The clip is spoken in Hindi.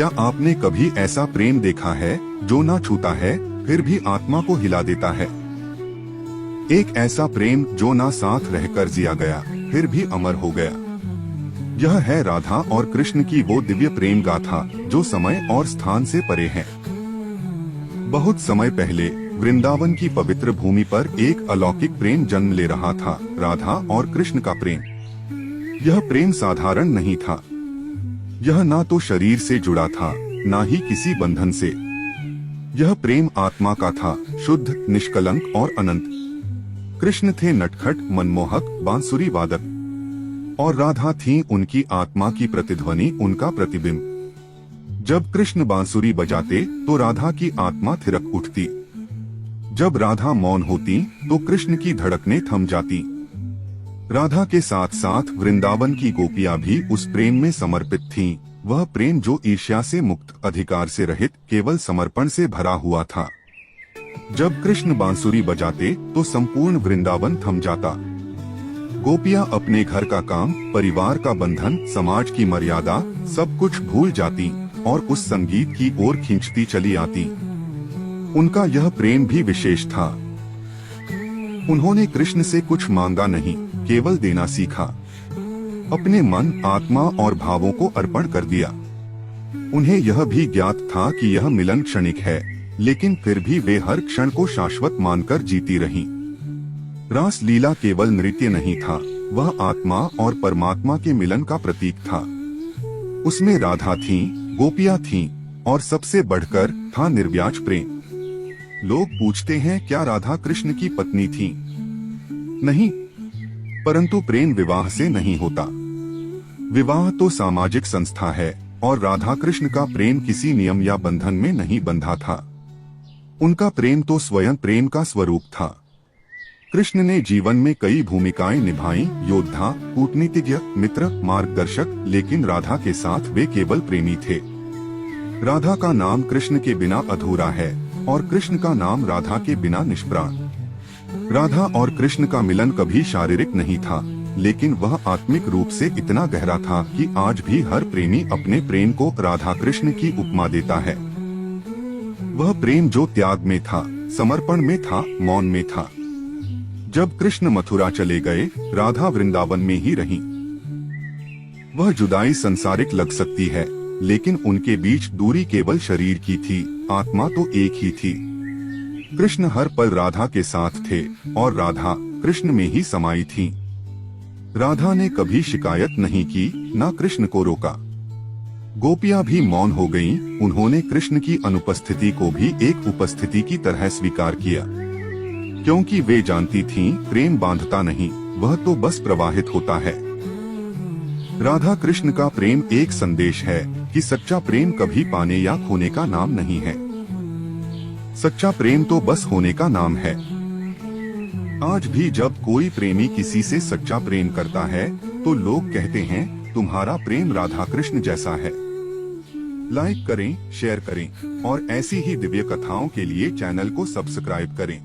क्या आपने कभी ऐसा प्रेम देखा है जो ना छूता है फिर भी आत्मा को हिला देता है? एक ऐसा प्रेम जो ना साथ रहकर जिया गया फिर भी अमर हो गया। यह है राधा और कृष्ण की वो दिव्य प्रेम गाथा जो समय और स्थान से परे है। बहुत समय पहले वृंदावन की पवित्र भूमि पर एक अलौकिक प्रेम जन्म ले रहा था, राधा और कृष्ण का प्रेम। यह प्रेम साधारण नहीं था। यह ना तो शरीर से जुड़ा था, ना ही किसी बंधन से। यह प्रेम आत्मा का था, शुद्ध, निष्कलंक और अनंत। कृष्ण थे नटखट, मनमोहक, बांसुरी वादक, और राधा थी उनकी आत्मा की प्रतिध्वनि, उनका प्रतिबिंब। जब कृष्ण बांसुरी बजाते तो राधा की आत्मा थिरक उठती। जब राधा मौन होती तो कृष्ण की धड़कनें थम जाती। राधा के साथ साथ वृंदावन की गोपियां भी उस प्रेम में समर्पित थीं। वह प्रेम जो ईर्ष्या से मुक्त, अधिकार से रहित, केवल समर्पण से भरा हुआ था। जब कृष्ण बांसुरी बजाते तो संपूर्ण वृंदावन थम जाता। गोपियां अपने घर का काम, परिवार का बंधन, समाज की मर्यादा, सब कुछ भूल जाती और उस संगीत की ओर खींचती चली आती। उनका यह प्रेम भी विशेष था। उन्होंने कृष्ण से कुछ मांगा नहीं, केवल देना सीखा। अपने मन, आत्मा और भावों को अर्पण कर दिया। उन्हें यह भी ज्ञात था कि यह मिलन क्षणिक है, लेकिन फिर भी वे हर क्षण को शाश्वत मानकर जीती रहीं। रास लीला केवल नृत्य नहीं था, वह आत्मा और परमात्मा के मिलन का प्रतीक था। उसमें राधा थीं, गोपियां थीं, और सबसे बढ़कर था निर्व्याज प्रेम। लोग पूछते हैं, क्या राधा कृष्ण की पत्नी थीं? नहीं, परंतु प्रेम विवाह से नहीं होता। विवाह तो सामाजिक संस्था है, और राधा कृष्ण का प्रेम किसी नियम या बंधन में नहीं बंधा था। उनका प्रेम तो स्वयं प्रेम का स्वरूप था। कृष्ण ने जीवन में कई भूमिकाएं निभाई, योद्धा, कूटनीतिज्ञ, मित्र, मार्गदर्शक, लेकिन राधा के साथ वे केवल प्रेमी थे। राधा का नाम कृष्ण के बिना अधूरा है, और कृष्ण का नाम राधा के बिना निष्प्राण। राधा और कृष्ण का मिलन कभी शारीरिक नहीं था, लेकिन वह आत्मिक रूप से इतना गहरा था कि आज भी हर प्रेमी अपने प्रेम को राधा कृष्ण की उपमा देता है। वह प्रेम जो त्याग में था, समर्पण में था, मौन में था। जब कृष्ण मथुरा चले गए, राधा वृंदावन में ही रही। वह जुदाई संसारिक लग सकती है, लेकिन उनके बीच दूरी केवल शरीर की थी, आत्मा तो एक ही थी। कृष्ण हर पल राधा के साथ थे, और राधा कृष्ण में ही समाई थी। राधा ने कभी शिकायत नहीं की, न कृष्ण को रोका। गोपियां भी मौन हो गईं, उन्होंने कृष्ण की अनुपस्थिति को भी एक उपस्थिति की तरह स्वीकार किया, क्योंकि वे जानती थीं, प्रेम बांधता नहीं, वह तो बस प्रवाहित होता है। राधा कृष्ण का प्रेम एक संदेश है कि सच्चा प्रेम कभी पाने या खोने का नाम नहीं है। सच्चा प्रेम तो बस होने का नाम है। आज भी जब कोई प्रेमी किसी से सच्चा प्रेम करता है तो लोग कहते हैं, तुम्हारा प्रेम राधा कृष्ण जैसा है। लाइक करें, शेयर करें, और ऐसी ही दिव्य कथाओं के लिए चैनल को सब्सक्राइब करें।